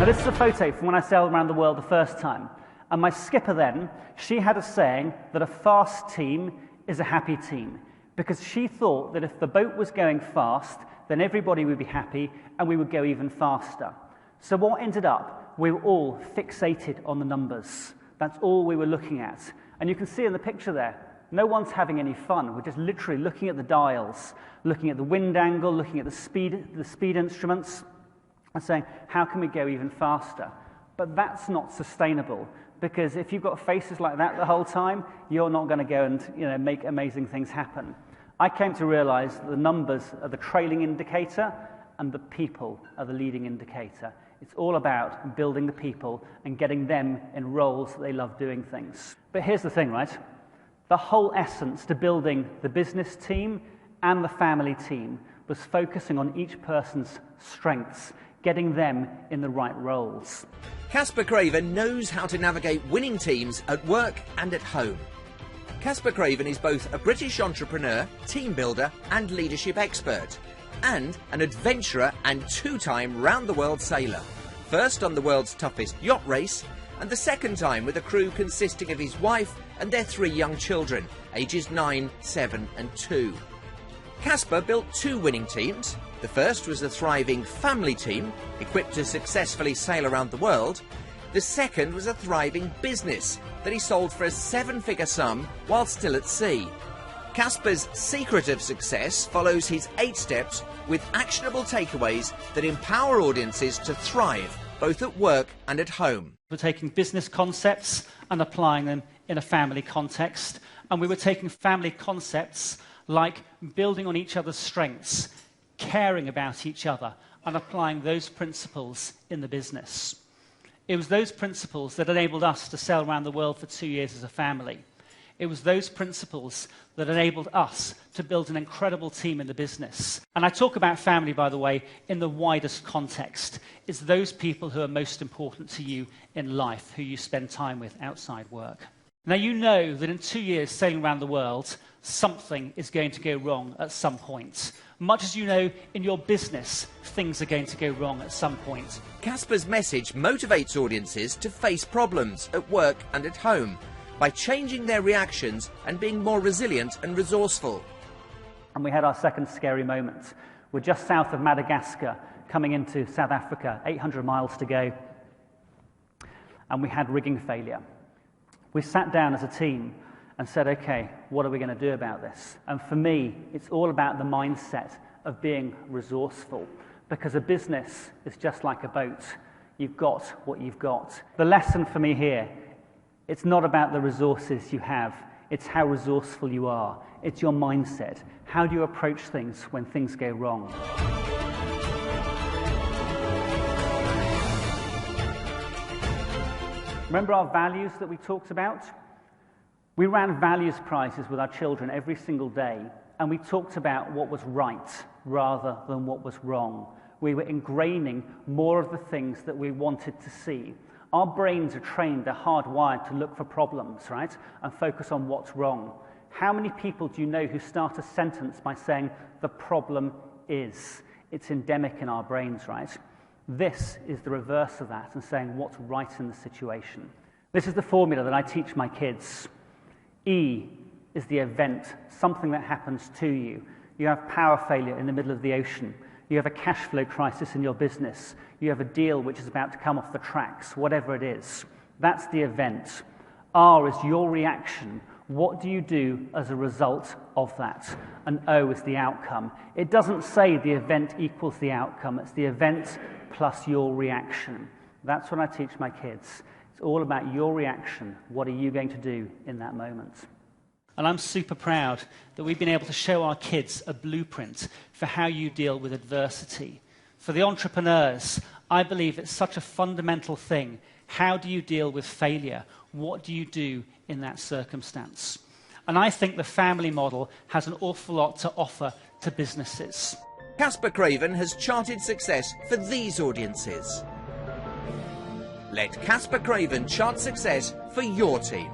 Now this is a photo from when I sailed around the world the first time. And my skipper then, she had a saying that a fast team is a happy team, because she thought that if the boat was going fast, then everybody would be happy and we would go even faster. So what ended up, we were all fixated on the numbers. That's all we were looking at. And you can see in the picture there, no one's having any fun. We're just literally looking at the dials, looking at the wind angle, looking at the speed instruments, and saying, how can we go even faster? But that's not sustainable, because if you've got faces like that the whole time, you're not going to go and make amazing things happen. I came to realize that the numbers are the trailing indicator and the people are the leading indicator. It's all about building the people and getting them in roles that they love doing things. But here's the thing, right? The whole essence to building the business team and the family team was focusing on each person's strengths, getting them in the right roles. Caspar Craven knows how to navigate winning teams at work and at home. Caspar Craven is both a British entrepreneur, team builder and leadership expert, and an adventurer and two-time round-the-world sailor. First on the world's toughest yacht race, and the second time with a crew consisting of his wife and their 3 young children, ages 9, 7 and 2. Caspar built 2 winning teams. The first was a thriving family team, equipped to successfully sail around the world. The second was a thriving business that he sold for a 7-figure sum while still at sea. Caspar's secret of success follows his 8 steps with actionable takeaways that empower audiences to thrive, both at work and at home. We're taking business concepts and applying them in a family context, and we were taking family concepts like building on each other's strengths, caring about each other, and applying those principles in the business. It was those principles that enabled us to sail around the world for 2 years as a family. It was those principles that enabled us to build an incredible team in the business. And I talk about family, by the way, in the widest context. It's those people who are most important to you in life, who you spend time with outside work. Now, you know that in 2 years sailing around the world, something is going to go wrong at some point. Much as you know, in your business, things are going to go wrong at some point. Caspar's message motivates audiences to face problems at work and at home by changing their reactions and being more resilient and resourceful. And we had our second scary moment. We're just south of Madagascar, coming into South Africa, 800 miles to go. And we had rigging failure. We sat down as a team and said, okay, what are we going to do about this? And for me, it's all about the mindset of being resourceful, because a business is just like a boat. You've got what you've got. The lesson for me here, it's not about the resources you have, it's how resourceful you are. It's your mindset. How do you approach things when things go wrong? Remember our values that we talked about? We ran values prizes with our children every single day, and we talked about what was right rather than what was wrong. We were ingraining more of the things that we wanted to see. Our brains are trained, they're hardwired to look for problems, right? And focus on what's wrong. How many people do you know who start a sentence by saying, the problem is? It's endemic in our brains, right? This is the reverse of that, and saying what's right in the situation. This is the formula that I teach my kids. E is the event, something that happens to you. You have power failure in the middle of the ocean. You have a cash flow crisis in your business. You have a deal which is about to come off the tracks, whatever it is. That's the event. R is your reaction. What do you do as a result of that? And O is the outcome. It doesn't say the event equals the outcome. It's the event plus your reaction. That's what I teach my kids. It's all about your reaction. What are you going to do in that moment? And I'm super proud that we've been able to show our kids a blueprint for how you deal with adversity. For the entrepreneurs, I believe it's such a fundamental thing. How do you deal with failure? What do you do in that circumstance? And I think the family model has an awful lot to offer to businesses. Caspar Craven has charted success for these audiences. Let Caspar Craven chart success for your team.